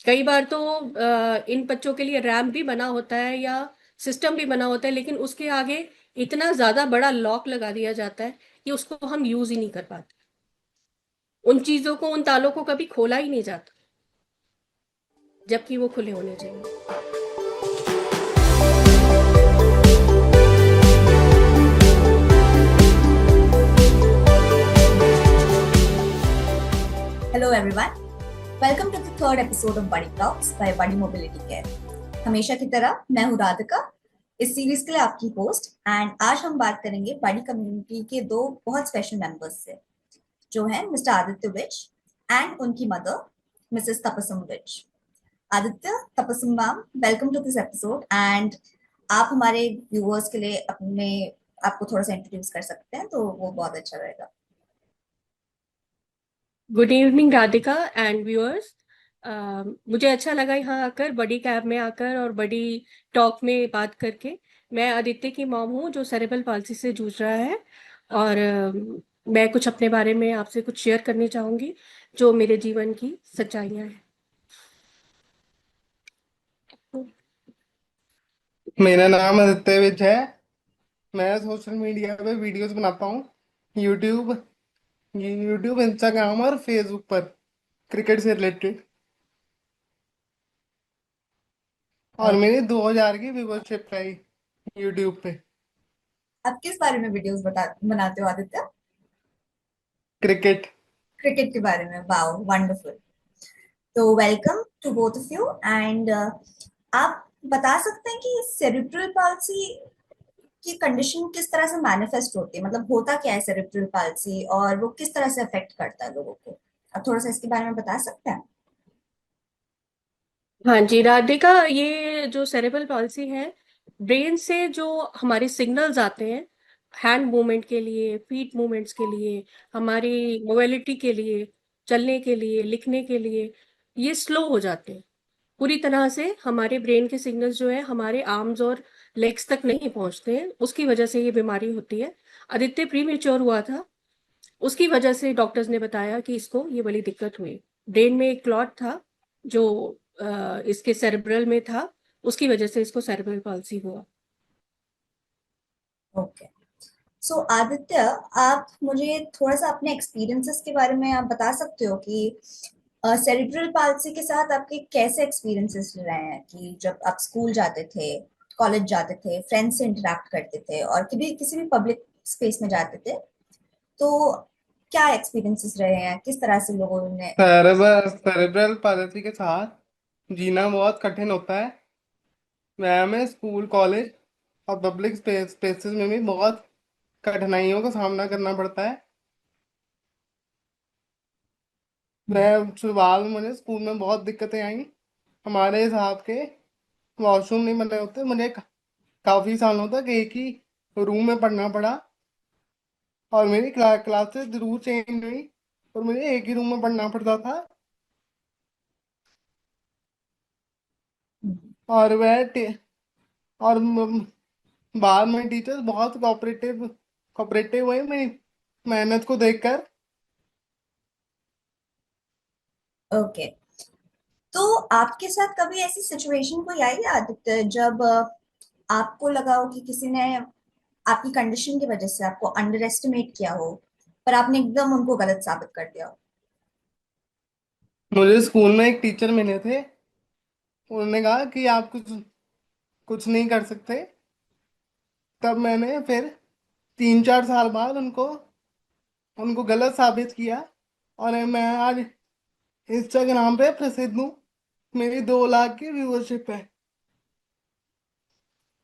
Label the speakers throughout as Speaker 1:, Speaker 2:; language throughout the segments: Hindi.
Speaker 1: कई बार तो इन बच्चों के लिए रैम भी बना होता है या सिस्टम भी बना होता है, लेकिन उसके आगे इतना ज्यादा बड़ा लॉक लगा दिया जाता है कि उसको हम यूज ही नहीं कर पाते। उन चीजों को, उन तालों को कभी खोला ही नहीं जाता, जबकि वो खुले होने चाहिए।
Speaker 2: Hello everyone. Welcome to the third episode of Buddy Talks by Buddy Mobility Care. हमेशा की तरह मैं हूँ राधिका, इस सीरीज के लिए आपकी होस्ट। एंड आज हम बात करेंगे बड़ी कम्युनिटी के दो बहुत स्पेशल मेंबर्स से, जो हैं मिस्टर आदित्य विज एंड उनकी mother Mrs Tapassum Vij. Aditya, Tapassum ma'am, welcome to this episode. And आप हमारे व्यूअर्स के लिए अपने आपको थोड़ा सा इंट्रोड्यूस कर सकते हैं तो वो बहुत अच्छा रहेगा।
Speaker 1: Good evening Radhika and viewers. मुझे अच्छा लगा यहाँ आकर, बड़ी कैब में आकर और बड़ी टॉक में बात करके। मैं आदित्य की मॉम हूँ जो सेरेब्रल पाल्सी से जूझ रहा है, और मैं कुछ अपने बारे में आपसे कुछ शेयर करनी चाहूँगी, जो मेरे जीवन की सच्चाइयाँ हैं।
Speaker 3: मेरा नाम आदित्य विज है। मैं सोशल मीडिया पे वीडियोस बनाता हूँ। यूट्यूब यूट्यूब, इंस्टाग्राम और फेसबुक पर क्रिकेट से रिलेटेड। और मेरी 2000 की व्यूवरशिप है यूट्यूब पे।
Speaker 2: आप किस बारे में वीडियोस बनाते हो आदित्य?
Speaker 3: क्रिकेट।
Speaker 2: क्रिकेट के बारे में? Wow, wonderful. तो welcome to both of you. And आप बता सकते हैं कि सेरिब्रल पाल्सी की कंडीशन किस तरह से मैनिफेस्ट होती है, मतलब होता क्या है सेरिब्रल पाल्सी और वो किस तरह से अफेक्ट करता है लोगों को? आप थोड़ा सा इसके बारे में बता सकते हैं?
Speaker 1: हाँ जी राधिका, ये जो सेरेब्रल पॉलिसी है, ब्रेन से जो हमारे सिग्नल्स आते हैं, हैंड मूवमेंट के लिए, फीट मूवमेंट्स के लिए, हमारी मोबिलिटी के लिए, चलने के लिए, लिखने के लिए, ये स्लो हो जाते हैं। पूरी तरह से हमारे ब्रेन के सिग्नल्स जो है हमारे आर्म्स और लेग्स तक नहीं पहुंचते हैं, उसकी वजह से ये बीमारी होती है। आदित्य प्री मेच्योर हुआ था, उसकी वजह से डॉक्टर्स ने बताया कि इसको ये बड़ी दिक्कत हुई। ब्रेन में एक क्लॉट था जो इसके सेरेब्रल में था, उसकी वजह से इसको सेरेब्रल पाल्सी हुआ।
Speaker 2: ओके। सो आदित्य, आप मुझे थोड़ा सा अपने एक्सपीरियंसेस के बारे में आप बता सकते हो कि सेरिब्रल पाल्सी के साथ आपके कैसे एक्सपीरियंसेस रहे हैं, कि जब आप स्कूल जाते थे, कॉलेज जाते थे, फ्रेंड्स से इंटरेक्ट करते थे और कभी किसी भी पब्लिक स्पेस में जाते थे, तो क्या एक्सपीरियंसेस रहे हैं, किस तरह से लोगों ने?
Speaker 3: सेरेब्रल पैलिसी के साथ जीना बहुत कठिन होता है। मैं स्कूल, कॉलेज और पब्लिक स्पेसेस में भी बहुत कठिनाइयों का सामना करना पड़ता है। मैं शुरुआत में, मुझे स्कूल में बहुत दिक्कतें आई। हमारे हिसाब के वॉशरूम नहीं बने होते। मुझे काफी सालों तक एक ही रूम में पढ़ना पड़ा। और मेरी क्लासेस जरूर चेंज हुई, और मुझे एक ही रूम में पढ़ना पड़ता था। और और बाद में टीचर्स बहुत कोऑपरेटिव कोऑपरेटिव हुए मेरी मेहनत को देखकर।
Speaker 2: ओके। तो आपके साथ कभी ऐसी सिचुएशन कोई आई है आदित्य, जब आपको लगा हो कि किसी ने आपकी कंडीशन की वजह से आपको अंडर एस्टिमेट किया हो, पर आपने एकदम उनको गलत साबित कर दिया हो?
Speaker 3: मुझे स्कूल में एक टीचर मिले थे। उन्होंने कहा कि आप कुछ कुछ नहीं कर सकते। तब मैंने फिर 3-4 साल बाद उनको उनको गलत साबित किया। और मैं आज इंस्टाग्राम पे प्रसिद्ध हूँ। मेरी 2 लाख की व्यूअरशिप है।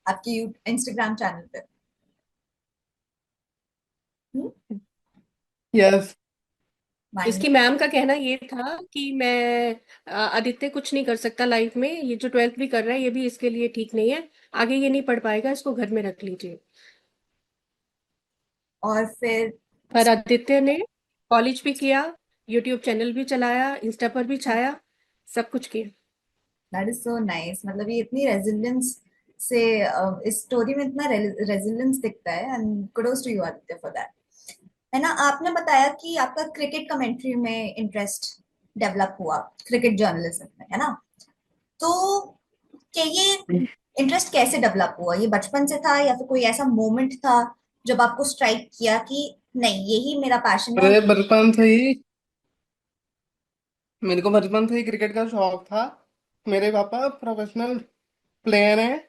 Speaker 2: आपके इंस्टाग्राम चैनल पे?
Speaker 3: यस।
Speaker 1: इसकी मैम का कहना ये था कि मैं आदित्य कुछ नहीं कर सकता लाइफ में, ये जो 12th भी कर रहा है ये भी इसके लिए ठीक नहीं है, आगे ये नहीं पढ़ पाएगा, इसको घर में रख लीजिए।
Speaker 2: और फिर?
Speaker 1: पर आदित्य ने कॉलेज भी किया, यूट्यूब चैनल भी चलाया, इंस्टा पर भी छाया, सब कुछ किया।
Speaker 2: That is so nice. मतलब ये इतनी रेजिलियंस से, इस स्टोरी में इतना रेजिलियंस दिखता है, and kudos to you Aditya for that. है ना? आपने बताया कि आपका क्रिकेट कमेंट्री में इंटरेस्ट डेवलप हुआ, क्रिकेट जर्नलिज्म में, है ना? तो क्या ये इंटरेस्ट कैसे डेवलप हुआ? ये बचपन से था या फिर कोई ऐसा मोमेंट था जब आपको स्ट्राइक किया कि नहीं, यही मेरा पैशन है? और
Speaker 3: मेरे बचपन से ही मेरे को बचपन से ही क्रिकेट का शौक था। मेरे पापा प्रोफेशनल प्लेयर हैं।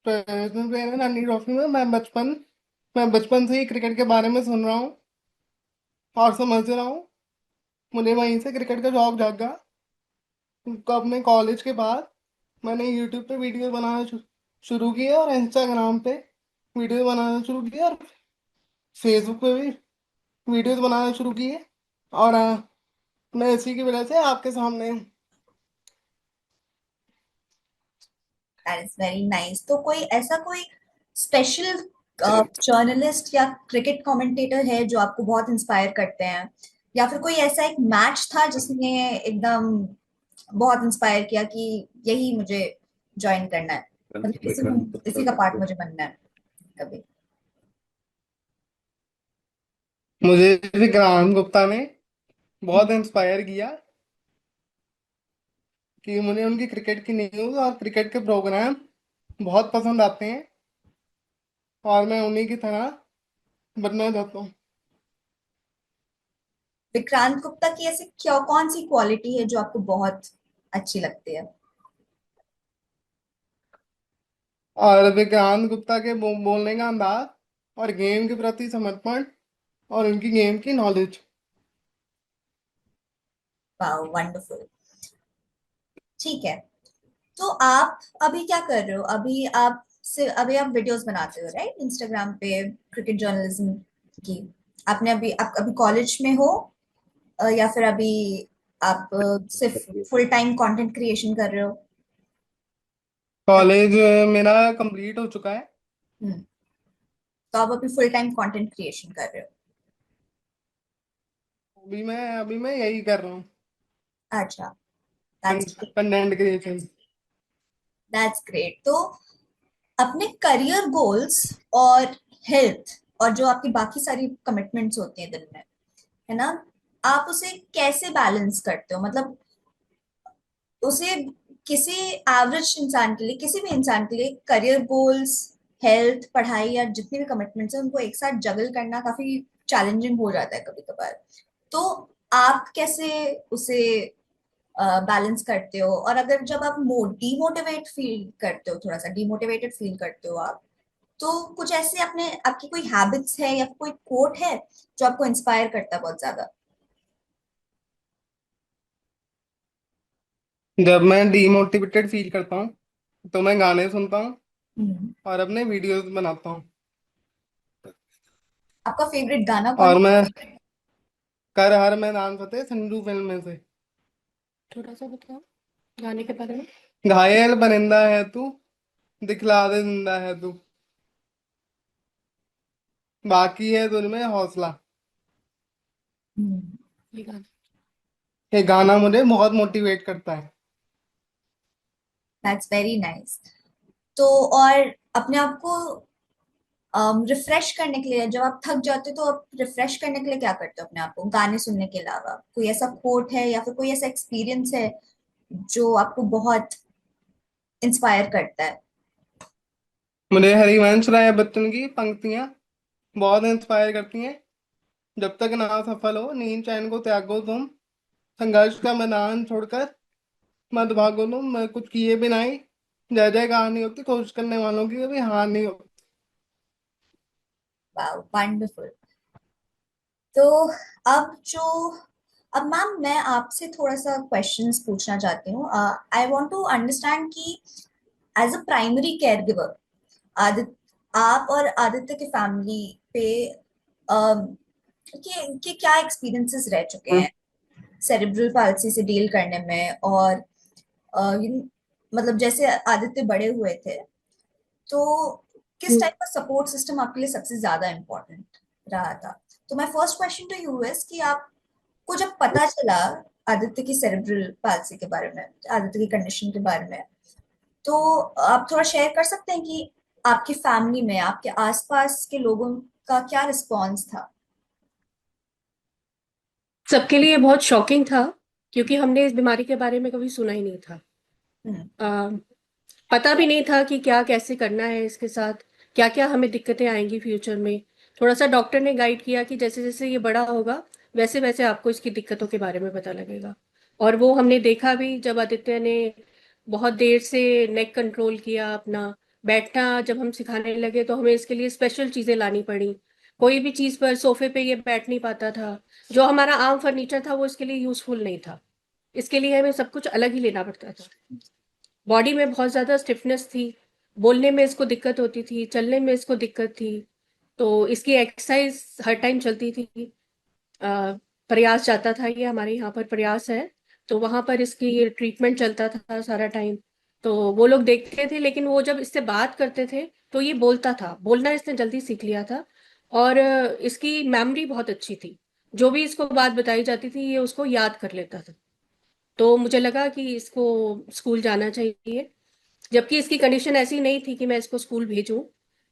Speaker 3: प्रोफेशनल प्लेयर हैं रणजी ट्रॉफी में। मैं बचपन से ही क्रिकेट के बारे में सुन रहा हूँ और समझ रहा हूँ। मुझे वहीं से क्रिकेट का शौक जागा। तो अपने कॉलेज के बाद मैंने यूट्यूब पे वीडियो बनाना शुरू किया और इंस्टाग्राम पे वीडियो बनाना शुरू किया और फेसबुक पे भी वीडियोस बनाना शुरू किए। और मैं इसी की वजह से आपके सामने हूँ।
Speaker 2: That is very nice. तो कोई ऐसा कोई स्पेशल जर्नलिस्ट या क्रिकेट कमेंटेटर है जो आपको बहुत इंस्पायर करते हैं, या फिर कोई ऐसा एक मैच था जिसने एकदम बहुत इंस्पायर किया कि यही मुझे ज्वाइन करना है, मतलब इसी का पार्ट मुझे बनना है कभी?
Speaker 3: मुझे विक्रांत गुप्ता ने बहुत इंस्पायर किया कि मुझे उनकी क्रिकेट की न्यूज़ और क्रिकेट के प्रोग्राम बहुत पसंद आते हैं और मैं उन्हीं की तरह बनना चाहता हूँ।
Speaker 2: विक्रांत गुप्ता की ऐसी क्या कौन सी क्वालिटी है जो आपको बहुत अच्छी लगती है?
Speaker 3: और विक्रांत गुप्ता के बोलने का अंदाज और गेम के प्रति समर्पण और उनकी गेम की नॉलेज।
Speaker 2: वाह, वंडरफुल। ठीक है, तो आप अभी क्या कर रहे हो? अभी आप वीडियोस बनाते हो, राइट? इंस्टाग्राम पे क्रिकेट जर्नलिज्म की। आपने आप अभी कॉलेज में हो, या फिर अभी आप सिर्फ फुल टाइम कंटेंट क्रिएशन कर रहे हो?
Speaker 3: कॉलेज मेरा कंप्लीट हो चुका है।
Speaker 2: हम्म, तो आप अभी फुल टाइम कंटेंट क्रिएशन कर रहे हो?
Speaker 3: अभी मैं यही कर रहा हूँ।
Speaker 2: अच्छा, that's
Speaker 3: content creation.
Speaker 2: That's great. तो अपने करियर गोल्स और हेल्थ और जो आपकी बाकी सारी कमिटमेंट्स होती हैं दिन में, है ना, आप उसे कैसे बैलेंस करते हो? मतलब उसे किसी एवरेज इंसान के लिए, किसी भी इंसान के लिए करियर गोल्स, हेल्थ, पढ़ाई या जितनी भी कमिटमेंट्स है उनको एक साथ जगल करना काफी चैलेंजिंग हो जाता है कभी कभार। तो आप कैसे उसे बैलेंस करते हो? और अगर जब आप डिमोटिवेट फील करते हो, थोड़ा सा डिमोटिवेटेड फील करते हो आप, तो कुछ ऐसे अपने आपकी कोई हैबिट्स है या कोई कोट है जो आपको इंस्पायर करता है बहुत ज्यादा?
Speaker 3: जब मैं डीमोटिवेटेड फील करता हूँ तो मैं गाने सुनता हूँ
Speaker 2: हम्म।
Speaker 3: और अपने वीडियोस बनाता हूँ।
Speaker 2: आपका फेवरेट गाना कौन
Speaker 3: और मैं
Speaker 2: सा?
Speaker 3: कर हर मैदान फतेह संजू फिल्म में से।
Speaker 1: थोड़ा सा बताओ गाने के बारे में।
Speaker 3: घायल परिंदा है तू, दिखला दे जिंदा है तू, बाकी है तुझ में हौसला।
Speaker 1: ये गाना।
Speaker 3: ये गाना मुझे बहुत मोटिवेट करता है।
Speaker 2: That's very nice. तो और अपने आप को रिफ्रेश करने के लिए, जब आप थक जाते हो तो आप रिफ्रेश करने के लिए क्या करते हो अपने आप को गाने सुनने के अलावा? कोई ऐसा कोट है या फिर कोई ऐसा एक्सपीरियंस है जो आपको बहुत इंस्पायर करता है?
Speaker 3: मुझे हरिवंश राय बच्चन की पंक्तियां बहुत इंस्पायर करती हैं। जब तक ना सफल हो नींद चैन को त्यागो तुम, संघर्ष का मैदान छोड़कर मत भागो तुम, मैं कुछ किए बिना ही जय जयकार नहीं होती, कोशिश करने वालों की कभी हार नहीं होती।
Speaker 2: वाह, वंडरफुल। तो अब जो अब मैम, मैं आपसे थोड़ा सा क्वेश्चंस पूछना चाहती हूँ। आई वांट टू अंडरस्टैंड कि as a primary caregiver, Aditya, आप और आदित्य की फैमिली पे अम, के क्या एक्सपीरियंसेस रह चुके हैं सेरेब्रल पाल्सी से डील करने में? और मतलब जैसे आदित्य बड़े हुए थे, तो किस टाइप का सपोर्ट सिस्टम आपके लिए सबसे ज्यादा इम्पोर्टेंट रहा था? तो my first question to you is कि आपको जब पता चला आदित्य की सेरेब्रल पाल्सी के बारे में, आदित्य की कंडीशन के बारे में, तो आप थोड़ा शेयर कर सकते हैं कि आपकी फैमिली में, आपके आसपास के लोगों का क्या रिस्पॉन्स था?
Speaker 1: सबके लिए बहुत शॉकिंग था। क्योंकि हमने इस बीमारी के बारे में कभी सुना ही नहीं था।
Speaker 2: हम्म।
Speaker 1: आ, पता भी नहीं था कि क्या कैसे करना है इसके साथ, क्या क्या हमें दिक्कतें आएंगी फ्यूचर में। थोड़ा सा डॉक्टर ने गाइड किया कि जैसे जैसे ये बड़ा होगा वैसे वैसे आपको इसकी दिक्कतों के बारे में पता लगेगा। और वो हमने देखा भी जब आदित्य ने बहुत देर से नेक कंट्रोल किया अपना, बैठना जब हम सिखाने लगे तो हमें इसके लिए स्पेशल चीजें लानी पड़ी। कोई भी चीज पर सोफे पे ये बैठ नहीं पाता था। जो हमारा आम फर्नीचर था वो इसके लिए यूजफुल नहीं था। इसके लिए हमें सब कुछ अलग ही लेना पड़ता था। बॉडी में बहुत ज्यादा स्टिफनेस थी, बोलने में इसको दिक्कत होती थी, चलने में इसको दिक्कत थी। तो इसकी एक्सरसाइज हर टाइम चलती थी। अ, प्रयास जाता था, ये हमारे यहाँ पर प्रयास है, तो वहां पर इसकी ट्रीटमेंट चलता था सारा टाइम। तो वो लोग देखते थे, लेकिन वो जब इससे बात करते थे तो ये बोलता था, बोलना इसने जल्दी सीख लिया था। और इसकी मेमोरी बहुत अच्छी थी। जो भी इसको बात बताई जाती थी ये उसको याद कर लेता था। तो मुझे लगा कि इसको स्कूल जाना चाहिए, जबकि इसकी कंडीशन ऐसी नहीं थी कि मैं इसको स्कूल भेजूं।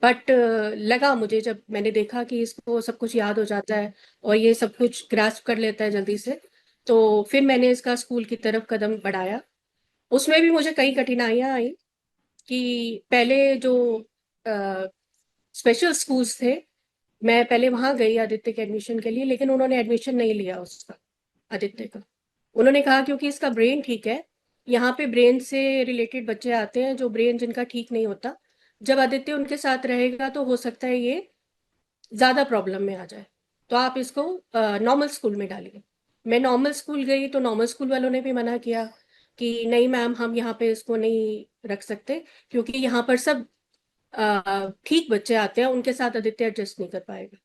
Speaker 1: बट लगा मुझे, जब मैंने देखा कि इसको सब कुछ याद हो जाता है और ये सब कुछ ग्रास्प कर लेता है जल्दी से, तो फिर मैंने इसका स्कूल की तरफ कदम बढ़ाया। उसमें भी मुझे कई कठिनाइयां आई कि पहले जो स्पेशल स्कूल्स थे, मैं पहले वहां गई आदित्य के एडमिशन के लिए, लेकिन उन्होंने एडमिशन नहीं लिया उसका, आदित्य का। उन्होंने कहा क्योंकि इसका ब्रेन ठीक है, यहाँ पे ब्रेन से रिलेटेड बच्चे आते हैं जो ब्रेन जिनका ठीक नहीं होता, जब आदित्य उनके साथ रहेगा तो हो सकता है ये ज्यादा प्रॉब्लम में आ जाए, तो आप इसको नॉर्मल स्कूल में डालिए। मैं नॉर्मल स्कूल गई तो नॉर्मल स्कूल वालों ने भी मना किया कि नहीं मैम, हम यहाँ पे इसको नहीं रख सकते, क्योंकि यहाँ पर सब ठीक बच्चे आते हैं, उनके साथ आदित्य एडजस्ट नहीं कर पाएगा।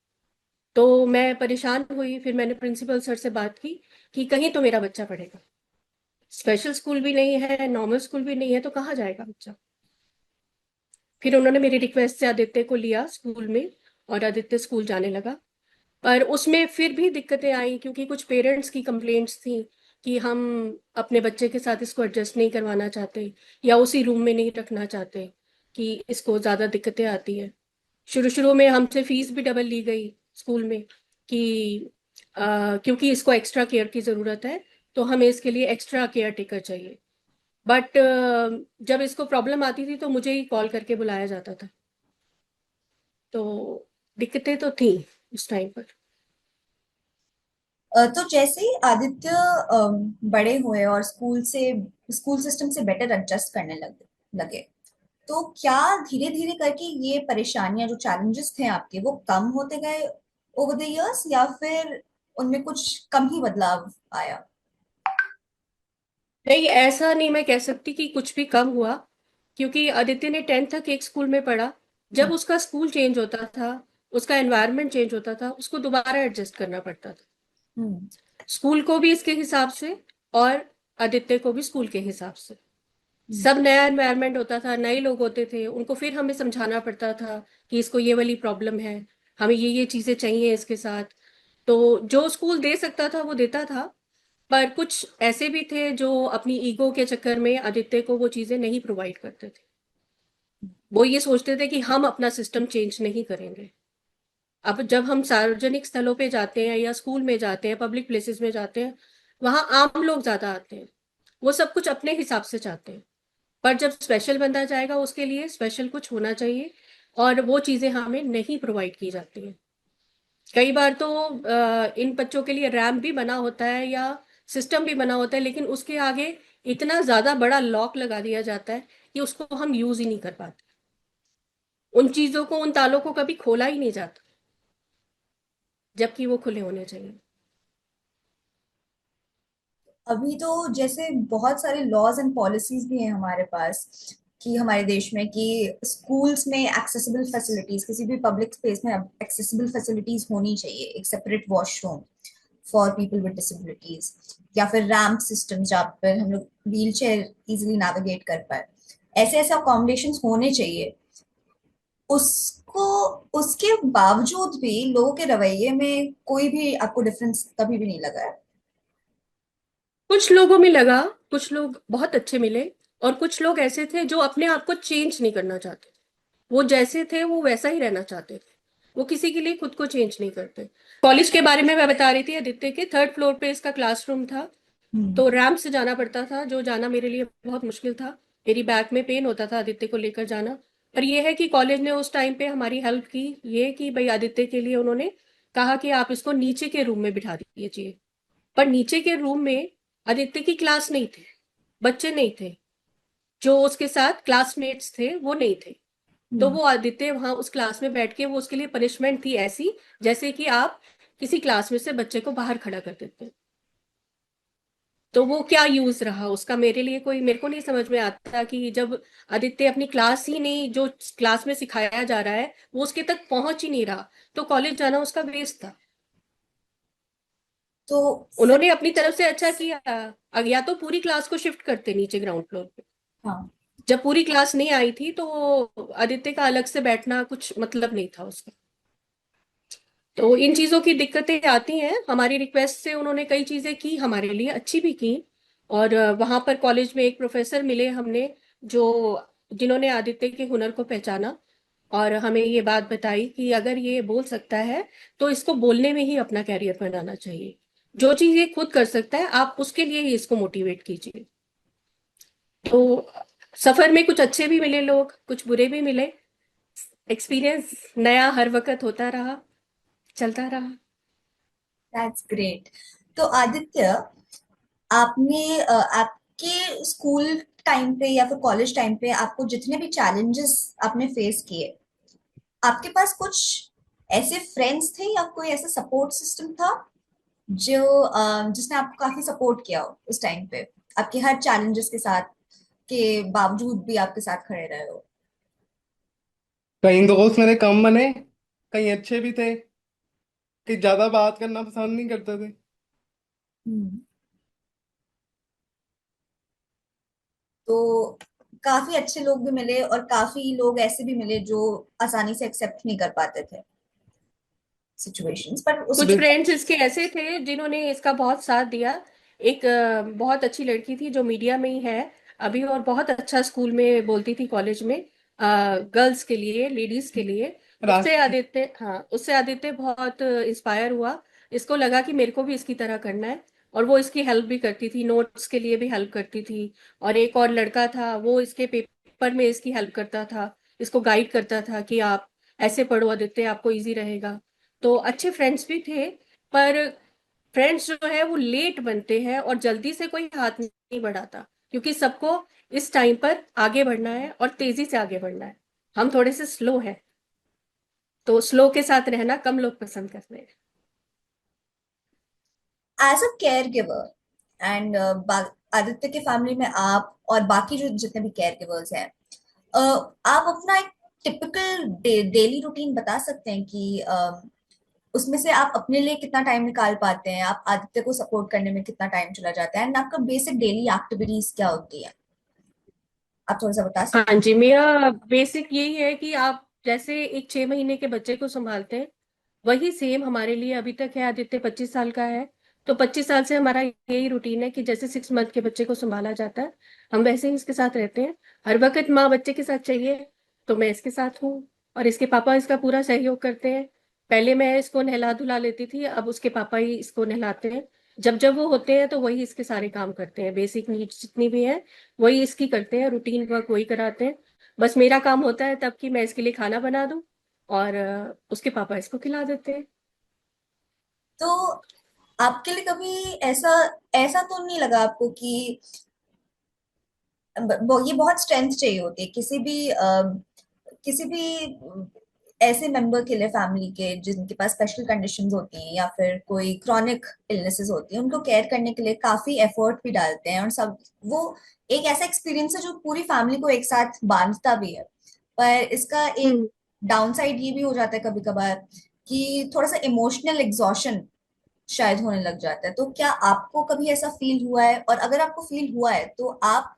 Speaker 1: तो मैं परेशान हुई, फिर मैंने प्रिंसिपल सर से बात की कि कहीं तो मेरा बच्चा पढ़ेगा, स्पेशल स्कूल भी नहीं है, नॉर्मल स्कूल भी नहीं है, तो कहाँ जाएगा बच्चा। फिर उन्होंने मेरी रिक्वेस्ट से आदित्य को लिया स्कूल में, और आदित्य स्कूल जाने लगा। पर उसमें फिर भी दिक्कतें आई, क्योंकि कुछ पेरेंट्स की कंप्लेंट्स थी कि हम अपने बच्चे के साथ इसको एडजस्ट नहीं करवाना चाहते, या उसी रूम में नहीं रखना चाहते, कि इसको ज़्यादा दिक्कतें आती है। शुरू शुरू में हमसे फीस भी डबल ली गई स्कूल में, कि क्योंकि इसको एक्स्ट्रा केयर की ज़रूरत है, तो हमें इसके लिए एक्स्ट्रा केयर टेकर चाहिए। बट जब इसको प्रॉब्लम आती थी तो मुझे ही कॉल करके बुलाया जाता था। तो दिक्कतें तो थी उस टाइम पर।
Speaker 2: तो जैसे ही आदित्य बड़े हुए और स्कूल सिस्टम से बेटर एडजस्ट करने लगे, तो क्या धीरे धीरे करके ये परेशानियां, जो चैलेंजेस थे आपके, वो कम होते गए ओवर द इयर्स, या फिर उनमें कुछ कम ही बदलाव आया?
Speaker 1: नहीं, ऐसा नहीं मैं कह सकती कि कुछ भी कम हुआ, क्योंकि आदित्य ने 10th तक एक स्कूल में पढ़ा। जब
Speaker 2: हम्म।
Speaker 1: उसका स्कूल चेंज होता था, उसका एनवायरनमेंट चेंज होता था, उसको दोबारा एडजस्ट करना पड़ता था,
Speaker 2: हम्म।
Speaker 1: स्कूल को भी इसके हिसाब से और आदित्य को भी स्कूल के हिसाब से।
Speaker 2: हम्म।
Speaker 1: सब नया एनवायरनमेंट होता था, नए लोग होते थे, उनको फिर हमें समझाना पड़ता था कि इसको ये वाली प्रॉब्लम है, हमें ये चीजें चाहिए इसके साथ। तो जो स्कूल दे सकता था वो देता था, पर कुछ ऐसे भी थे जो अपनी ईगो के चक्कर में आदित्य को वो चीजें नहीं प्रोवाइड करते थे। वो ये सोचते थे कि हम अपना सिस्टम चेंज नहीं करेंगे। अब जब हम सार्वजनिक स्थलों पे जाते हैं या स्कूल में जाते हैं, पब्लिक प्लेसेस में जाते हैं, वहां आम लोग ज्यादा आते हैं, वो सब कुछ अपने हिसाब से चाहते हैं। पर जब स्पेशल बंदा जाएगा उसके लिए स्पेशल कुछ होना चाहिए, और वो चीजें हमें नहीं प्रोवाइड की जाती हैं। कई बार तो इन बच्चों के लिए रैम्प भी बना होता है या सिस्टम भी बना होता है, लेकिन उसके आगे इतना ज्यादा बड़ा लॉक लगा दिया जाता है कि उसको हम यूज ही नहीं कर पाते। उन चीजों को, उन तालों को कभी खोला ही नहीं जाता, जबकि वो खुले होने चाहिए।
Speaker 2: अभी तो जैसे बहुत सारे लॉज एंड पॉलिसीज भी हैं हमारे पास, कि हमारे देश में कि स्कूल्स में एक्सेसिबल फैसिलिटीज, किसी भी पब्लिक स्पेस में एक्सेसिबल फैसिलिटीज होनी चाहिए, एक separate washroom for people with disabilities, या फिर रैम्प सिस्टम जहाँ पर हम लोग व्हील चेयर इजिली नेविगेट कर पाए। ऐसे ऐसे अकोमोडेशन होने चाहिए। उसको उसके बावजूद भी लोगों के रवैये में कोई भी आपको डिफरेंस कभी भी नहीं लगा है?
Speaker 1: कुछ लोगों में लगा, कुछ लोग बहुत अच्छे मिले, और कुछ लोग ऐसे थे जो अपने आप को चेंज नहीं करना चाहते। वो जैसे थे वो वैसा ही रहना चाहते थे, वो किसी के लिए खुद को चेंज नहीं करते। कॉलेज के बारे में मैं बता रही थी, आदित्य के 3rd फ्लोर पे इसका क्लासरूम था।
Speaker 2: हम्म।
Speaker 1: तो रैंप से जाना पड़ता था, जो जाना मेरे लिए बहुत मुश्किल था। मेरी बैक में पेन होता था आदित्य को लेकर जाना। पर यह है कि कॉलेज ने उस टाइम पे हमारी हेल्प की, ये कि भाई आदित्य के लिए उन्होंने कहा कि आप इसको नीचे के रूम में बिठा दीजिए। पर नीचे के रूम में आदित्य की क्लास नहीं थी, बच्चे नहीं थे, जो उसके साथ क्लासमेट्स थे वो नहीं थे। तो
Speaker 2: हम्म।
Speaker 1: वो आदित्य वहां उस क्लास में बैठ के, वो उसके लिए पनिशमेंट थी ऐसी जैसे कि आप किसी क्लास में से बच्चे को बाहर खड़ा कर देते। तो वो क्या यूज रहा उसका मेरे लिए, कोई मेरे को नहीं समझ में आता कि जब आदित्य अपनी क्लास ही नहीं, जो क्लास में सिखाया जा रहा है वो उसके तक पहुंच ही नहीं रहा, तो कॉलेज जाना उसका वेस्ट था।
Speaker 2: तो फिर।
Speaker 1: उन्होंने अपनी तरफ से अच्छा किया, या तो पूरी क्लास को शिफ्ट करते नीचे ग्राउंड फ्लोर पे।
Speaker 2: हाँ।
Speaker 1: जब पूरी क्लास नहीं आई थी तो आदित्य का अलग से बैठना कुछ मतलब नहीं था उसका। तो इन चीजों की दिक्कतें आती हैं, हमारी रिक्वेस्ट से उन्होंने कई चीजें की, हमारे लिए अच्छी भी की। और वहां पर कॉलेज में एक प्रोफेसर मिले हमने, जो जिन्होंने आदित्य के हुनर को पहचाना और हमें ये बात बताई कि अगर ये बोल सकता है तो इसको बोलने में ही अपना कैरियर बनाना चाहिए। जो चीज ये खुद कर सकता है आप उसके लिए ही इसको मोटिवेट कीजिए। तो सफर में कुछ अच्छे भी मिले लोग, कुछ बुरे भी मिले। एक्सपीरियंस नया हर वक्त होता रहा, चलता रहा।
Speaker 2: That's great. तो आदित्य, आपके स्कूल टाइम पे या फिर कॉलेज टाइम पे आपको जितने भी चैलेंजेस आपने फेस किए, आपके पास कुछ ऐसे फ्रेंड्स थे या कोई ऐसा सपोर्ट सिस्टम था जो जिसने आपको काफी सपोर्ट किया हो उस टाइम पे, आपके हर चैलेंजेस के साथ के बावजूद भी आपके साथ खड़े रहे हो?
Speaker 3: कई दोस्त मेरे कम बने, कई अच्छे भी थे, कई ज्यादा बात करना पसंद नहीं करते थे।
Speaker 2: हम्म। तो काफी अच्छे लोग भी मिले और काफी लोग ऐसे भी मिले जो आसानी से एक्सेप्ट नहीं कर पाते थे सिचुएशंस, पर उस।
Speaker 1: कुछ फ्रेंड्स इसके ऐसे थे जिन्होंने इसका बहुत साथ दिया। एक बहुत अच्छी लड़की थी जो मीडिया में ही है अभी, और बहुत अच्छा स्कूल में बोलती थी कॉलेज में, गर्ल्स के लिए, लेडीज के लिए। उससे
Speaker 3: रास्ते
Speaker 1: आदित्य, हाँ, उससे आदित्य बहुत इंस्पायर हुआ। इसको लगा कि मेरे को भी इसकी तरह करना है। और वो इसकी हेल्प भी करती थी, नोट्स के लिए भी हेल्प करती थी। और एक और लड़का था, वो इसके पेपर में इसकी हेल्प करता था, इसको गाइड करता था कि आप ऐसे पढ़ो आदित्य, आपको इजी रहेगा। तो अच्छे फ्रेंड्स भी थे। पर फ्रेंड्स जो है वो लेट बनते हैं और जल्दी से कोई हाथ नहीं बढ़ाता, क्योंकि सबको इस टाइम पर आगे बढ़ना है और तेजी से आगे बढ़ना है। हम थोड़े से स्लो हैं, तो स्लो के साथ रहना कम लोग पसंद करते हैं।
Speaker 2: As a caregiver and Aditya के फैमिली में आप और बाकी जो जितने भी केयर गिवर्स हैं, आप अपना एक टिपिकल डेली रूटीन बता सकते हैं कि उसमें से आप अपने लिए कितना टाइम निकाल पाते हैं, आप आदित्य को सपोर्ट करने में कितना टाइम चला जाता है, एंड आपका बेसिक डेली एक्टिविटीज क्या होती है? आप थोड़ा सा बता सकते
Speaker 1: हाँ जी, मेरा बेसिक यही है कि आप जैसे एक 6 महीने के बच्चे को संभालते हैं, वही सेम हमारे लिए अभी तक है। आदित्य 25 साल का है, तो 25 साल से हमारा यही रूटीन है कि जैसे 6 मंथ के बच्चे को संभाला जाता है, हम वैसे ही इसके साथ रहते हैं। हर वक्त माँ बच्चे के साथ चाहिए, तो मैं इसके साथ हूँ। और इसके पापा इसका पूरा सहयोग करते हैं। पहले मैं इसको नहला धुला लेती थी, अब उसके पापा ही इसको नहलाते हैं। जब जब वो होते हैं तो वही इसके सारे काम करते हैं, बेसिक नीड्स जितनी भी हैं वही इसकी करते हैं, रूटीन वर्क वही कराते हैं। बस मेरा काम होता है तब कि मैं इसके लिए खाना बना दूं, और उसके पापा इसको खिला देते हैं।
Speaker 2: तो आपके लिए कभी ऐसा ऐसा तो नहीं लगा आपको कि ये बहुत स्ट्रेंथ चाहिए होती है किसी भी ऐसे मेंबर के लिए फैमिली के जिनके पास स्पेशल कंडीशंस होती हैं या फिर कोई क्रॉनिक इलनेसेस होती हैं, उनको केयर करने के लिए काफी एफर्ट भी डालते हैं और सब। वो एक ऐसा एक्सपीरियंस है जो पूरी फैमिली को एक साथ बांधता भी है, पर इसका एक
Speaker 1: हम्म।
Speaker 2: डाउन साइड ये भी हो जाता है कभी कभार कि थोड़ा सा इमोशनल एग्जॉशन शायद होने लग जाता है। तो क्या आपको कभी ऐसा फील हुआ है, और अगर आपको फील हुआ है तो आप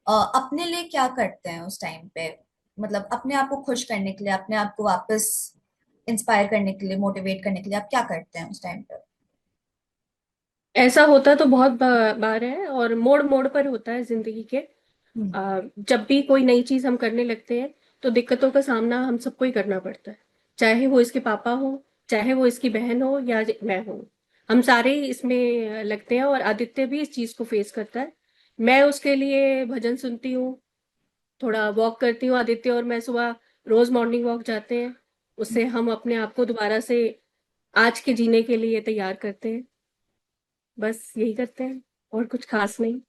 Speaker 2: अपने लिए क्या करते हैं उस टाइम पे? मतलब अपने आप को खुश करने के लिए, अपने आप को वापस इंस्पायर करने के लिए, मोटिवेट करने के लिए आप क्या करते हैं उस टाइम पे?
Speaker 1: ऐसा होता तो बहुत बार है, और मोड़ मोड़ पर होता है जिंदगी के।
Speaker 2: हम्म।
Speaker 1: जब भी कोई नई चीज हम करने लगते हैं तो दिक्कतों का सामना हम सबको ही करना पड़ता है, चाहे वो इसके पापा हो, चाहे वो इसकी बहन हो, या मैं हूँ। हम सारे इसमें लगते हैं और आदित्य भी इस चीज को फेस करता है। मैं उसके लिए भजन सुनती हूँ, थोड़ा वॉक करती हूँ। आदित्य और मैं सुबह रोज मॉर्निंग वॉक जाते हैं, उससे हम अपने आप को दोबारा से आज के जीने के लिए तैयार करते हैं। बस यही करते हैं, और कुछ खास नहीं।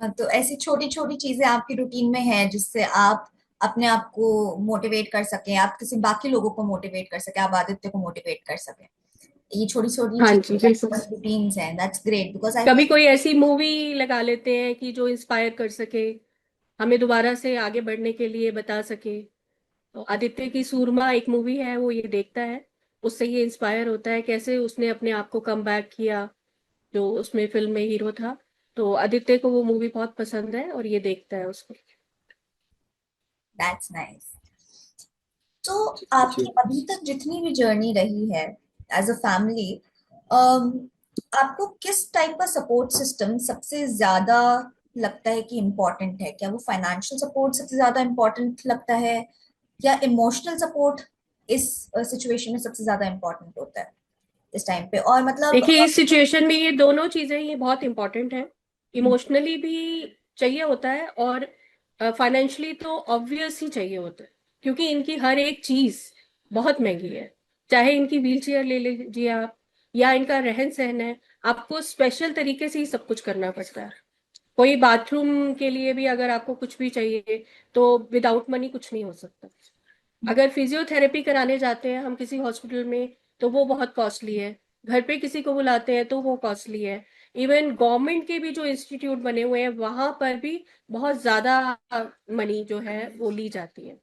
Speaker 2: हाँ, तो ऐसी छोटी छोटी चीजें आपकी रूटीन में हैं जिससे आप अपने आप को मोटिवेट कर सकें, आप किसी बाकी लोगों को मोटिवेट कर सकें, आप आदित्य को मोटिवेट कर सकें। ये छोटी छोटी
Speaker 1: हाँ जी, बिल्कुल।
Speaker 2: चीजें रूटीन्स हैं, दैट्स ग्रेट बिकॉज आई
Speaker 1: कभी
Speaker 2: फील।
Speaker 1: कोई ऐसी मूवी लगा लेते हैं कि जो इंस्पायर कर सके, हमें दोबारा से आगे बढ़ने के लिए बता सके। तो आदित्य की सूरमा एक मूवी है, वो ये देखता है, उससे ये इंस्पायर होता है कैसे उसने अपने आप को कम बैक किया, जो उसमें फिल्म में हीरो था। तो आदित्य को वो मूवी बहुत पसंद है और ये देखता है उसको।
Speaker 2: That's nice. तो आपकी अभी तक जितनी भी जर्नी रही है एज अ फैमिली, आपको किस टाइप का सपोर्ट सिस्टम सबसे ज्यादा लगता है कि इम्पोर्टेंट है? क्या वो फाइनेंशियल सपोर्ट सबसे ज्यादा इम्पोर्टेंट लगता है, या इमोशनल सपोर्ट इस सिचुएशन में सबसे ज्यादा इम्पोर्टेंट होता है इस टाइम पे? और मतलब
Speaker 1: देखिए, इस सिचुएशन में ये दोनों चीजें ये बहुत इंपॉर्टेंट है। इमोशनली भी चाहिए होता है, और फाइनेंशियली तो ऑब्वियस ही चाहिए होता है, क्योंकि इनकी हर एक चीज बहुत महंगी है। चाहे इनकी व्हील चेयर ले लीजिए आप, या इनका रहन सहन है, आपको स्पेशल तरीके से ही सब कुछ करना पड़ता है। कोई बाथरूम के लिए भी अगर आपको कुछ भी चाहिए, तो विदाउट मनी कुछ नहीं हो सकता। अगर फिजियोथेरेपी कराने जाते हैं हम किसी हॉस्पिटल में, तो वो बहुत कॉस्टली है। घर पे किसी को बुलाते हैं तो वो कॉस्टली है। इवन गवर्नमेंट के भी जो इंस्टीट्यूट बने हुए हैं वहां पर भी बहुत ज्यादा मनी जो है वो ली जाती है।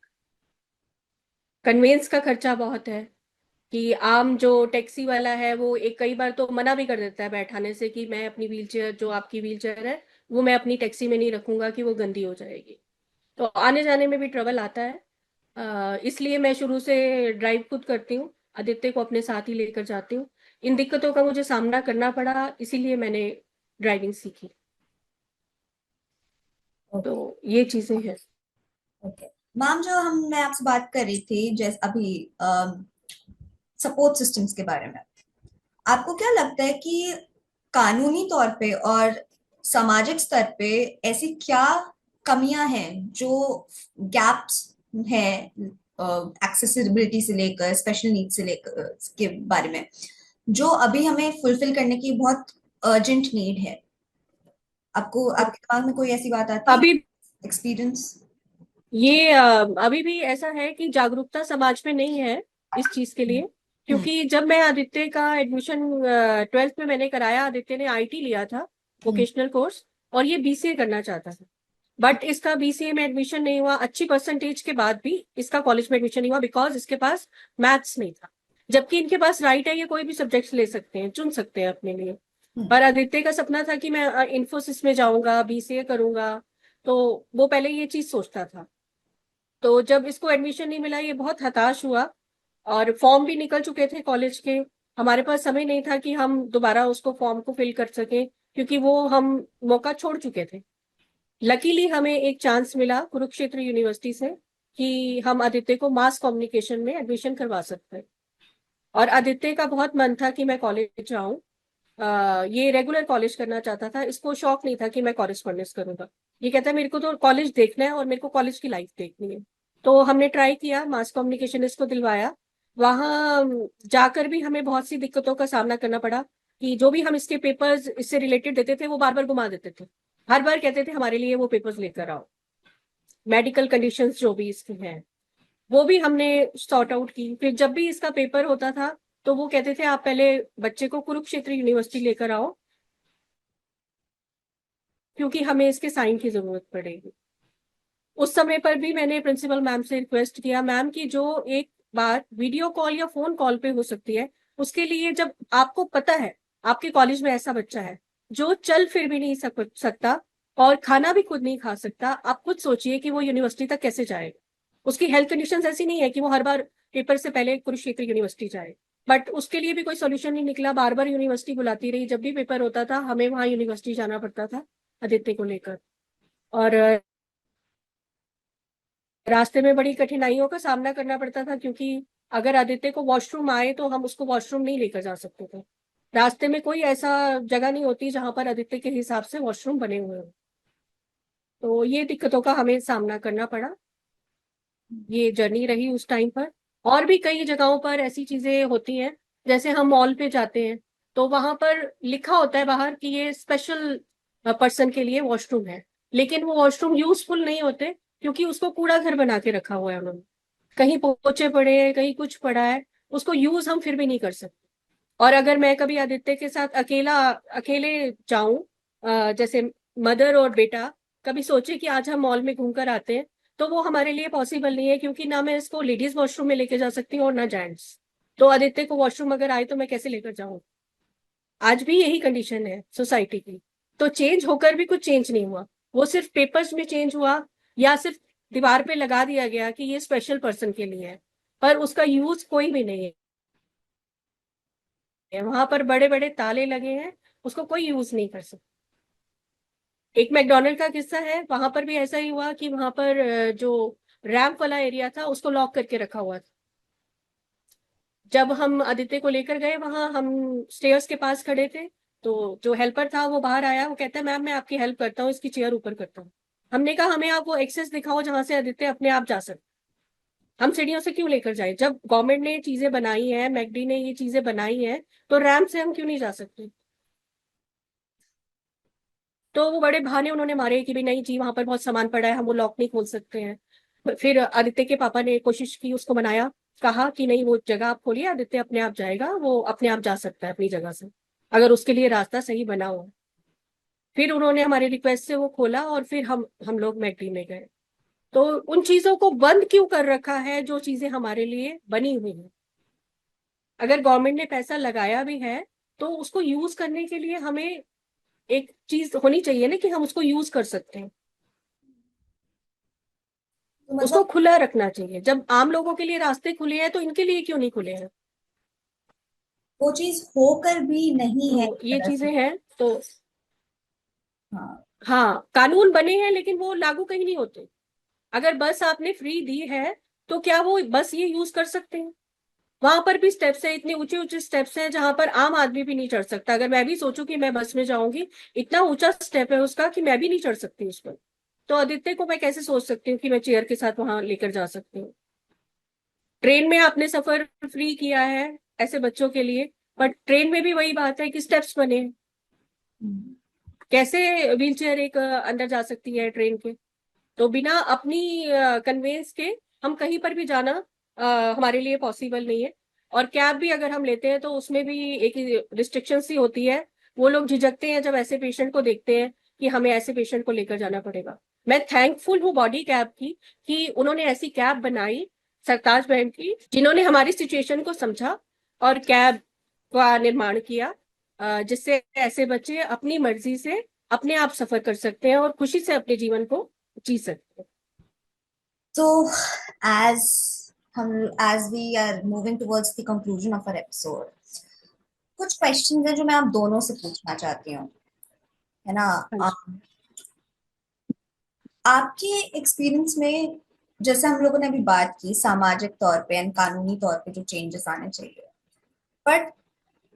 Speaker 1: कन्वेंस का खर्चा बहुत है, कि आम जो टैक्सी वाला है वो एक कई बार तो मना भी कर देता है बैठाने से, कि मैं अपनी व्हीलचेयर, जो आपकी व्हीलचेयर है, वो मैं अपनी टैक्सी में नहीं रखूंगा कि वो गंदी हो जाएगी। तो आने जाने में भी ट्रबल आता है। इसलिए मैं शुरू से ड्राइव खुद करती हूँ, आदित्य को अपने साथ ही लेकर जाती हूँ। इन दिक्कतों का मुझे सामना करना पड़ा, इसीलिए मैंने ड्राइविंग सीखी। तो
Speaker 2: ओके।
Speaker 1: ये चीजें हैं।
Speaker 2: ओके मैम, जो हम मैं आपसे बात कर रही थी जैसे अभी सपोर्ट सिस्टम्स के बारे में, आपको क्या लगता है कि कानूनी तौर पे और सामाजिक स्तर पे ऐसी क्या कमियां हैं, जो गैप्स हैं एक्सेसिबिलिटी से लेकर स्पेशल नीड से लेकर के बारे में, जो अभी हमें फुलफिल करने की बहुत अर्जेंट नीड है? आपको आपके दिमाग में कोई ऐसी बात आती है,
Speaker 1: अभी
Speaker 2: एक्सपीरियंस?
Speaker 1: ये अभी भी ऐसा है कि जागरूकता समाज में नहीं है इस चीज के लिए।
Speaker 2: हम्म।
Speaker 1: क्योंकि जब मैं आदित्य का एडमिशन 12th में मैंने कराया, आदित्य ने आईटी लिया था,
Speaker 2: हम्म।
Speaker 1: वोकेशनल कोर्स, और ये बीसीए करना चाहता था। बट इसका बीसीए में एडमिशन नहीं हुआ, अच्छी परसेंटेज के बाद भी इसका कॉलेज में एडमिशन नहीं हुआ, बिकॉज इसके पास मैथ्स नहीं था। जबकि इनके पास राइट है, ये कोई भी सब्जेक्ट्स ले सकते हैं, चुन सकते हैं अपने लिए।
Speaker 2: हम्म।
Speaker 1: पर आदित्य का सपना था कि मैं इंफोसिस में जाऊंगा, बीसीए करूंगा। तो वो पहले ये चीज सोचता था। तो जब इसको एडमिशन नहीं मिला, ये बहुत हताश हुआ। और फॉर्म भी निकल चुके थे कॉलेज के, हमारे पास समय नहीं था कि हम दोबारा उसको फॉर्म को फिल कर सके, क्योंकि वो हम मौका छोड़ चुके थे। लकीली हमें एक चांस मिला कुरुक्षेत्र यूनिवर्सिटी से, कि हम आदित्य को मास कम्युनिकेशन में एडमिशन करवा सकते हैं। और आदित्य का बहुत मन था कि मैं कॉलेज जाऊं। ये रेगुलर कॉलेज करना चाहता था, इसको शौक नहीं था कि मैं कॉरेस्पॉन्डेंस करूंगा। ये कहता है मेरे को तो कॉलेज देखना है और मेरे को कॉलेज की लाइफ देखनी है। तो हमने ट्राई किया, मास कम्युनिकेशन इसको दिलवाया। वहां जाकर भी हमें बहुत सी दिक्कतों का सामना करना पड़ा, कि जो भी हम इसके पेपर्स इससे रिलेटेड देते थे वो बार बार घुमा देते थे। हर बार कहते थे हमारे लिए वो पेपर्स लेकर आओ। मेडिकल कंडीशंस जो भी इसकी हैं, वो भी हमने सॉर्ट आउट की। फिर जब भी इसका पेपर होता था, तो वो कहते थे आप पहले बच्चे को कुरुक्षेत्र यूनिवर्सिटी लेकर आओ, क्योंकि हमें इसके साइन की जरूरत पड़ेगी। उस समय पर भी मैंने प्रिंसिपल मैम से रिक्वेस्ट किया, मैम की जो एक बार वीडियो कॉल या फोन कॉल पे हो सकती है, उसके लिए जब आपको पता है आपके कॉलेज में ऐसा बच्चा है जो चल फिर भी नहीं सकता, और खाना भी खुद नहीं खा सकता, आप खुद सोचिए कि वो यूनिवर्सिटी तक कैसे जाएगा। उसकी हेल्थ कंडीशन ऐसी नहीं है कि वो हर बार पेपर से पहले कुरुक्षेत्र यूनिवर्सिटी जाए। बट उसके लिए भी कोई सोल्यूशन नहीं निकला, बार बार यूनिवर्सिटी बुलाती रही, जब भी पेपर होता था हमें वहां यूनिवर्सिटी जाना पड़ता था आदित्य को लेकर। और रास्ते में बड़ी कठिनाइयों का सामना करना पड़ता था, क्योंकि अगर आदित्य को वॉशरूम आए तो हम उसको वॉशरूम नहीं लेकर जा सकते थे। रास्ते में कोई ऐसा जगह नहीं होती जहां पर आदित्य के हिसाब से वॉशरूम बने हुए हो। तो ये दिक्कतों का हमें सामना करना पड़ा, ये जर्नी रही उस टाइम पर। और भी कई जगहों पर ऐसी चीजें होती हैं, जैसे हम मॉल पे जाते हैं तो वहां पर लिखा होता है बाहर कि ये स्पेशल पर्सन के लिए वॉशरूम है, लेकिन वो वॉशरूम यूजफुल नहीं होते, क्योंकि उसको कूड़ा घर बना के रखा हुआ है उन्होंने। कहीं पोछे पड़े हैं, कहीं कुछ पड़ा है, उसको यूज हम फिर भी नहीं कर सकते। और अगर मैं कभी आदित्य के साथ अकेला अकेले जाऊं, जैसे मदर और बेटा कभी सोचे कि आज हम मॉल में घूम कर आते हैं, तो वो हमारे लिए पॉसिबल नहीं है, क्योंकि ना मैं इसको लेडीज वॉशरूम में लेके जा सकती हूँ और ना जेंट्स। तो आदित्य को वॉशरूम अगर आए तो मैं कैसे लेकर जाऊं? आज भी यही कंडीशन है सोसाइटी की। तो चेंज होकर भी कुछ चेंज नहीं हुआ, वो सिर्फ पेपर्स में चेंज हुआ, या सिर्फ दीवार पे लगा दिया गया कि ये स्पेशल पर्सन के लिए है, पर उसका यूज कोई भी नहीं है। वहां पर बड़े बड़े ताले लगे हैं, उसको कोई यूज नहीं कर सकता। एक मैकडोनल्ड का किस्सा है, वहां पर भी ऐसा ही हुआ कि वहां पर जो रैंप वाला एरिया था उसको लॉक करके रखा हुआ था। जब हम आदित्य को लेकर गए, वहां हम स्टेयर्स के पास खड़े थे, तो जो हेल्पर था वो बाहर आया, वो कहता है मैम मैं आपकी हेल्प करता हूँ, इसकी चेयर ऊपर करता हूँ। हमने कहा हमें आप वो एक्सेस दिखाओ जहां से आदित्य अपने आप जा सकते, हम सीढ़ियों से क्यों लेकर जाए? जब गवर्नमेंट ने ये चीजें बनाई है, मैकडी ने ये चीजें बनाई है, तो रैंप से हम क्यों नहीं जा सकते? तो वो बड़े बहाने उन्होंने मारे कि भाई नहीं जी, वहां पर बहुत सामान पड़ा है, हम वो लॉक नहीं खोल सकते हैं। फिर आदित्य के पापा ने कोशिश की, उसको मनाया, कहा कि नहीं वो जगह आप खोलिए, आदित्य अपने आप जाएगा, वो अपने आप जा सकता है अपनी जगह से, अगर उसके लिए रास्ता सही बना हो। फिर उन्होंने हमारी रिक्वेस्ट से वो खोला, और फिर हम लोग मैकडी में गए। तो उन चीजों को बंद क्यों कर रखा है जो चीजें हमारे लिए बनी हुई हैं? अगर गवर्नमेंट ने पैसा लगाया भी है, तो उसको यूज करने के लिए हमें एक चीज होनी चाहिए ना, कि हम उसको यूज कर सकते हैं।
Speaker 2: तो
Speaker 1: उसको
Speaker 2: मतलब
Speaker 1: खुला रखना चाहिए। जब आम लोगों के लिए रास्ते खुले हैं, तो इनके लिए क्यों नहीं खुले हैं?
Speaker 2: वो चीज होकर भी नहीं है
Speaker 1: तो
Speaker 2: एक
Speaker 1: ये
Speaker 2: तरह से।
Speaker 1: चीजें हैं। तो
Speaker 2: हाँ।
Speaker 1: हाँ, कानून बने हैं लेकिन वो लागू कहीं नहीं होते। अगर बस आपने फ्री दी है, तो क्या वो बस ये यूज कर सकते हैं? वहां पर भी स्टेप्स है, इतने ऊंचे ऊंचे स्टेप्स हैं जहां पर आम आदमी भी नहीं चढ़ सकता। अगर मैं भी सोचूं कि मैं बस में जाऊंगी, इतना ऊंचा स्टेप है उसका कि मैं भी नहीं चढ़ सकती उस पर। तो आदित्य को मैं कैसे सोच सकती हूँ कि मैं चेयर के साथ वहां लेकर जा सकती हूँ? ट्रेन में आपने सफर फ्री किया है ऐसे बच्चों के लिए, बट ट्रेन में भी वही बात है कि स्टेप्स बने हैं।
Speaker 2: हम्म।
Speaker 1: कैसे व्हील चेयर एक अंदर जा सकती है ट्रेन के? तो बिना अपनी कन्वेंस के हम कहीं पर भी जाना हमारे लिए पॉसिबल नहीं है। और कैब भी अगर हम लेते हैं, तो उसमें भी एक रिस्ट्रिक्शन सी होती है। वो लोग झिझकते हैं जब ऐसे पेशेंट को देखते हैं कि हमें ऐसे पेशेंट को लेकर जाना पड़ेगा। मैं थैंकफुल हूँ बॉडी कैब की, कि उन्होंने ऐसी कैब बनाई, सरताज बहन की, जिन्होंने हमारी सिचुएशन को समझा और कैब का निर्माण किया, जिससे ऐसे बच्चे अपनी मर्जी से अपने आप सफर कर सकते हैं और खुशी से अपने जीवन को जी सकते हैं।
Speaker 2: तो एज हम as we are moving towards the conclusion of our episode, कुछ क्वेश्चंस हैं जो मैं आप दोनों से पूछना चाहती हूँ, है ना।
Speaker 1: हाँ
Speaker 2: आ,
Speaker 1: जी।
Speaker 2: आपके एक्सपीरियंस में, जैसे हम लोगों ने अभी बात की सामाजिक तौर पे एंड कानूनी तौर पे जो चेंजेस आने चाहिए, बट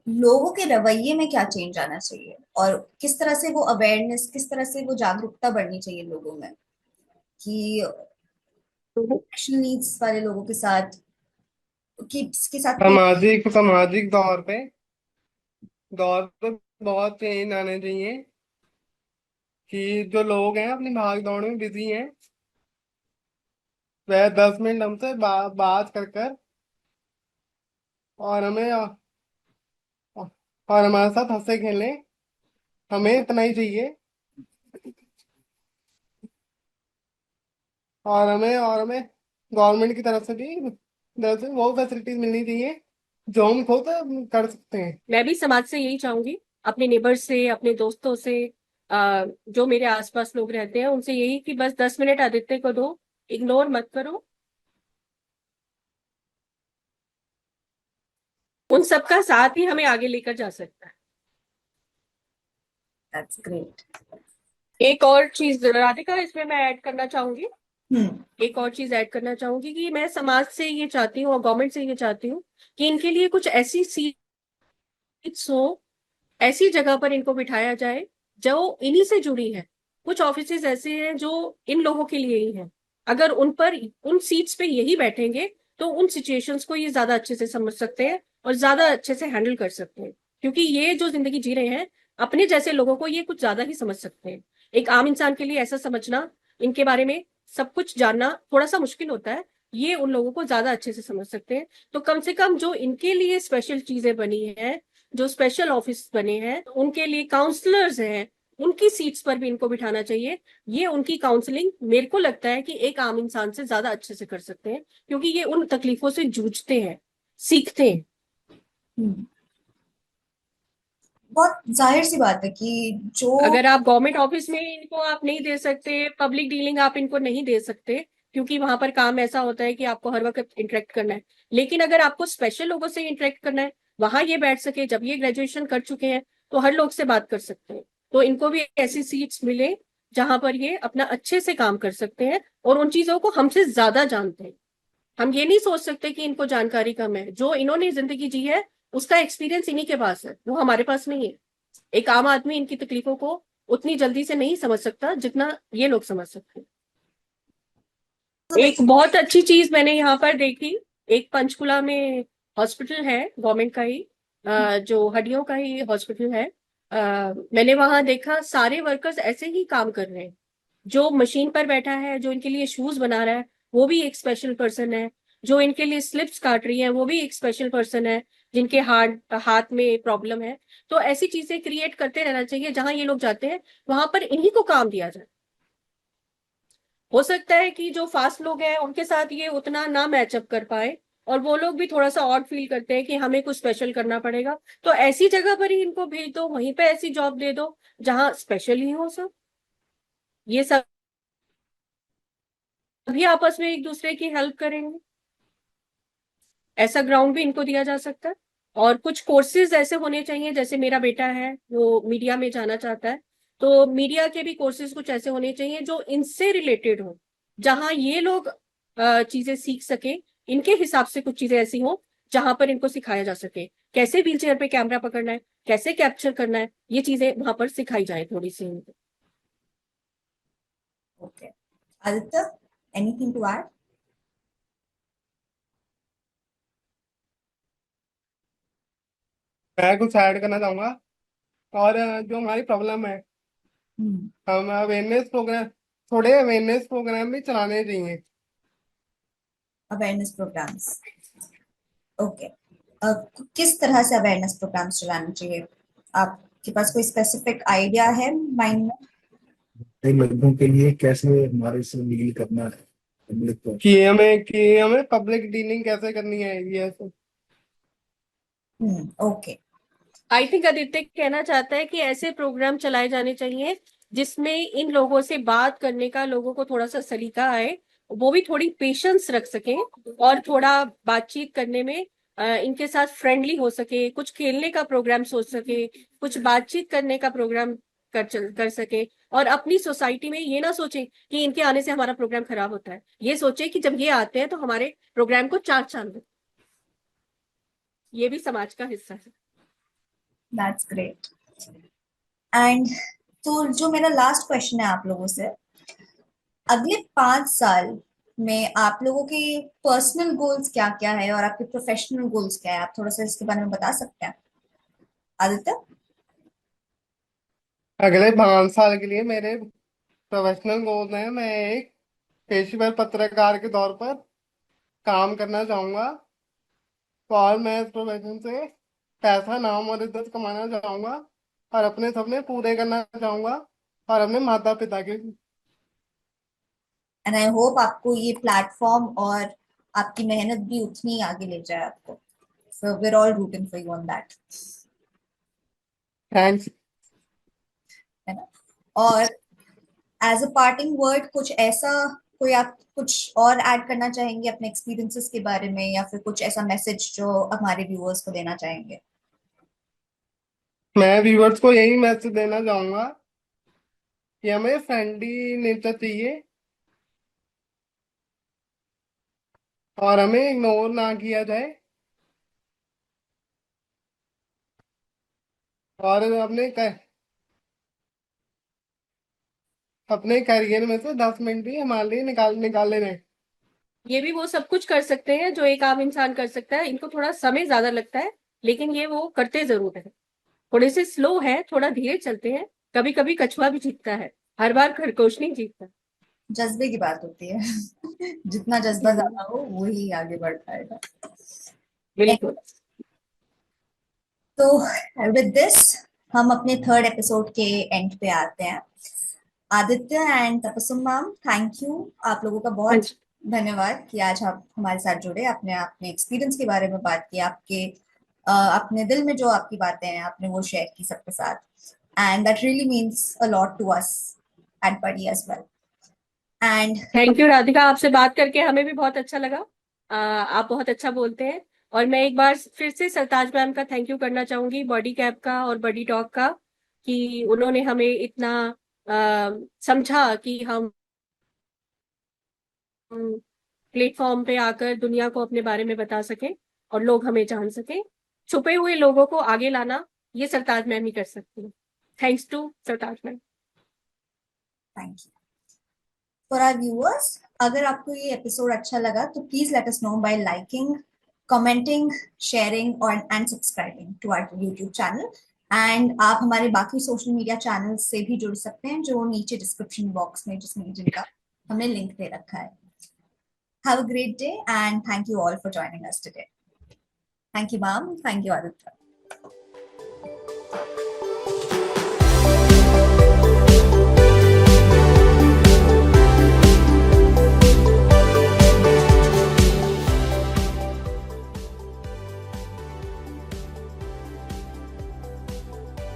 Speaker 2: लोगों के रवैये में क्या चेंज आना चाहिए, और किस तरह से वो अवेयरनेस, किस तरह से वो जागरूकता बढ़नी चाहिए लोगों में, कि
Speaker 1: तो
Speaker 2: स्पेशल नीड्स वाले लोगों के साथ, किसके साथ कोई।
Speaker 3: सामाजिक सामाजिक दौर पे बहुत चेंज आने चाहिए, कि जो लोग हैं अपनी भाग दौड़ में बिजी हैं, वह 10 मिनट हमसे बात कर कर, और और हमारे साथ हंसे खेलें, हमें इतना ही चाहिए। और हमें गवर्नमेंट की तरफ से वो फैसिलिटीज मिलनी चाहिए जो हम खुद कर सकते हैं।
Speaker 1: मैं भी समाज से यही चाहूंगी, अपने नेबर से, अपने दोस्तों से, जो मेरे आसपास लोग रहते हैं उनसे यही, कि बस 10 मिनट आदित्य को दो, इग्नोर मत करो। उन सबका साथ ही हमें आगे लेकर जा सकता है।
Speaker 2: That's great.
Speaker 1: एक और चीज राधिका इसमें मैं ऐड करना चाहूंगी,
Speaker 2: हम्म।
Speaker 1: एक और चीज ऐड करना चाहूंगी कि मैं समाज से ये चाहती हूँ और गवर्नमेंट से ये चाहती हूँ कि इनके लिए कुछ ऐसी सीट्स हो ऐसी जगह पर इनको बिठाया जाए जो इन्हीं से जुड़ी है। कुछ ऑफिसेज ऐसे हैं जो इन लोगों के लिए ही हैं। अगर उन पर उन सीट्स पे यही बैठेंगे तो उन सिचुएशंस को ये ज्यादा अच्छे से समझ सकते हैं और ज्यादा अच्छे से हैंडल कर सकते हैं, क्योंकि ये जो जिंदगी जी रहे हैं अपने जैसे लोगों को ये कुछ ज्यादा ही समझ सकते हैं। एक आम इंसान के लिए ऐसा समझना, इनके बारे में सब कुछ जानना थोड़ा सा मुश्किल होता है। ये उन लोगों को ज्यादा अच्छे से समझ सकते हैं। तो कम से कम जो इनके लिए स्पेशल चीजें बनी हैं, जो स्पेशल ऑफिस बने हैं, उनके लिए काउंसलर्स हैं, उनकी सीट्स पर भी इनको बिठाना चाहिए। ये उनकी काउंसलिंग मेरे को लगता है कि एक आम इंसान से ज्यादा अच्छे से कर सकते हैं, क्योंकि ये उन तकलीफों से जूझते हैं, सीखते हैं।
Speaker 2: हम्म, बहुत जाहिर सी बात है कि जो
Speaker 1: अगर आप गवर्नमेंट ऑफिस में इनको आप नहीं दे सकते, पब्लिक डीलिंग आप इनको नहीं दे सकते, क्योंकि वहां पर काम ऐसा होता है कि आपको हर वक्त इंटरेक्ट करना है। लेकिन अगर आपको स्पेशल लोगों से इंटरेक्ट करना है, वहां ये बैठ सके, जब ये ग्रेजुएशन कर चुके हैं तो हर लोग से बात कर सकते हैं। तो इनको भी ऐसी सीट्स मिले जहां पर ये अपना अच्छे से काम कर सकते हैं और उन चीजों को हमसे ज्यादा जानते हैं। हम ये नहीं सोच सकते कि इनको जानकारी कम है। जो इन्होंने जिंदगी जी है उसका एक्सपीरियंस इन्हीं के पास है, वो हमारे पास नहीं है। एक आम आदमी इनकी तकलीफों को उतनी जल्दी से नहीं समझ सकता जितना ये लोग समझ सकते हैं। एक बहुत अच्छी चीज मैंने यहाँ पर देखी। एक पंचकुला में हॉस्पिटल है, गवर्नमेंट का ही, जो हड्डियों का ही हॉस्पिटल है। मैंने वहां देखा सारे वर्कर्स ऐसे ही काम कर रहे हैं। जो मशीन पर बैठा है, जो इनके लिए शूज बना रहा है, वो भी एक स्पेशल पर्सन है। जो इनके लिए स्लिप्स काट रही है, वो भी एक स्पेशल पर्सन है, जिनके हाथ हाथ में प्रॉब्लम है। तो ऐसी चीजें क्रिएट करते रहना चाहिए, जहां ये लोग जाते हैं वहां पर इन्हीं को काम दिया जाए। हो सकता है कि जो फास्ट लोग हैं उनके साथ ये उतना ना मैचअप कर पाए, और वो लोग भी थोड़ा सा ऑड फील करते हैं कि हमें कुछ स्पेशल करना पड़ेगा। तो ऐसी जगह पर ही इनको भेज दो, वहीं पे ऐसी जॉब दे दो जहां स्पेशल ही हो सब। ये सब भी आपस में एक दूसरे की हेल्प करेंगे। ऐसा ग्राउंड भी इनको दिया जा सकता है। और कुछ कोर्सेज ऐसे होने चाहिए, जैसे मेरा बेटा है वो मीडिया में जाना चाहता है, तो मीडिया के भी कोर्सेज कुछ ऐसे होने चाहिए जो इनसे रिलेटेड हो, जहां ये लोग चीजें सीख सके। इनके हिसाब से कुछ चीजें ऐसी हो जहां पर इनको सिखाया जा सके, कैसे व्हील चेयर पे कैमरा पकड़ना है, कैसे कैप्चर करना है, ये चीजें वहां पर सिखाई जाए थोड़ी सी इनको।
Speaker 2: Okay, Aditya, anything to add?
Speaker 3: मैं कुछ ऐड करना चाहूंगा। और जो हमारी प्रॉब्लम है, हम अवेयरनेस प्रोग्राम, थोड़े अवेयरनेस प्रोग्राम भी चलाने चाहिए।
Speaker 2: Awareness programmes, okay. किस तरह से अवेयरनेस प्रोग्राम्स चलाने चाहिए? आपके पास कोई स्पेसिफिक आइडिया है माइंड में?
Speaker 4: कई लोगों के लिए कैसे हमारे से डील करना है पब्लिक को।
Speaker 3: कि हमें पब्लिक डीलिंग कैसे करनी है, ये सब।
Speaker 2: ओके।
Speaker 1: आई थिंक आदित्य कहना चाहता है कि ऐसे प्रोग्राम चलाए जाने चाहिए जिसमें इन लोगों से बात करने का लोगों को थोड़ा सा सलीका आए, वो भी थोड़ी पेशेंस रख सके और थोड़ा बातचीत करने में इनके साथ फ्रेंडली हो सके, कुछ खेलने का प्रोग्राम सोच सके, कुछ बातचीत करने का प्रोग्राम कर सके। और अपनी सोसाइटी में ये ना सोचे कि इनके आने से हमारा प्रोग्राम खराब होता है, ये सोचे कि जब ये आते हैं तो हमारे प्रोग्राम को चार चांद दे। ये भी समाज का हिस्सा है।
Speaker 2: That's great. एंड तो जो मेरा लास्ट क्वेश्चन है आप लोगों से, अगले 5 साल में आप लोगों के पर्सनल गोल्स क्या क्या है और आपके प्रोफेशनल गोल्स क्या है? आप थोड़ा सा इसके बारे में बता सकते हैं, आदित्य?
Speaker 3: अगले 5 साल के लिए मेरे प्रोफेशनल गोल हैं, मैं एक पेशेवर पत्रकार के तौर पर काम करना चाहूंगा। और मैं इस प्रोफेशन से पैसा, नाम और इज्जत कमाना चाहूंगा, और अपने सपने पूरे करना चाहूंगा, और अपने माता पिता के भी।
Speaker 2: एंड आई होप आपको ये प्लेटफॉर्म और आपकी मेहनत भी उतनी ही आगे ले जाए आपको। So we are all rooting for you on that,
Speaker 3: thanks.
Speaker 2: है ना? और एज अ पार्टिंग वर्ड कुछ ऐसा, कोई आप कुछ और ऐड करना चाहेंगे अपने एक्सपीरियंसेस के बारे में, या फिर कुछ ऐसा मैसेज जो हमारे व्यूअर्स को देना चाहेंगे?
Speaker 3: मैं व्यूअर्स को यही मैसेज देना चाहूंगा कि हमें फ्रेंडली नेचर चाहिए, और हमें इग्नोर ना किया जाए। और अपने करियर में से 10 मिनट भी हमारे लिए निकाल निकाल लेने।
Speaker 1: ये भी वो सब कुछ कर सकते हैं जो एक आम इंसान कर सकता है। इनको थोड़ा समय ज्यादा लगता है, लेकिन ये वो करते जरूर है। थोड़े से स्लो है, थोड़ा धीरे चलते हैं। कभी कभी कछुआ भी जीतता है, हर बार खरगोश नहीं जीतता।
Speaker 2: जज्बे की बात होती है। जितना जज्बा
Speaker 1: हम्म,
Speaker 2: ज्यादा हो वही आगे बढ़ पाएगा।
Speaker 1: बिल्कुल।
Speaker 2: तो विद दिस हम अपने थर्ड एपिसोड के एंड पे आते हैं। Aditya and Tapassum ma'am, thank you, आप लोगों का
Speaker 1: हाँ
Speaker 2: बहुत
Speaker 1: जी।
Speaker 2: धन्यवाद कि आज आप हमारे साथ जुड़े, आपने अपने एक्सपीरियंस के बारे में बात की, आपके अपने दिल में जो आपकी बातें हैं आपने वो शेयर की सबके साथ, and that really means a lot to us at buddy as well. And
Speaker 1: thank you Radhika, आपसे बात करके हमें भी बहुत अच्छा लगा। आप बहुत अच्छा बोलते हैं। और मैं एक बार फिर से सरताज मैम का थैंक यू करना चाहूंगी, बॉडी कैप का और बॉडी टॉक का, कि उन्होंने हमें इतना समझा कि हम प्लेटफॉर्म पे आकर दुनिया को अपने बारे में बता सकें और लोग हमें जान सकें। छुपे हुए लोगों को आगे लाना, ये सरताज मैम ही कर सकती है। Thanks to Sartaj ma'am.
Speaker 2: Thank you for our viewers. अगर आपको ये एपिसोड अच्छा लगा तो please let us know by liking, commenting, sharing और and subscribing to our YouTube channel. And आप हमारे बाकी सोशल मीडिया चैनल्स से भी जुड़ सकते हैं जो नीचे डिस्क्रिप्शन बॉक्स में जिनका हमने लिंक दे रखा है। Have a great day and thank you all for joining us today. Thank you, ma'am. Thank you, Aditya.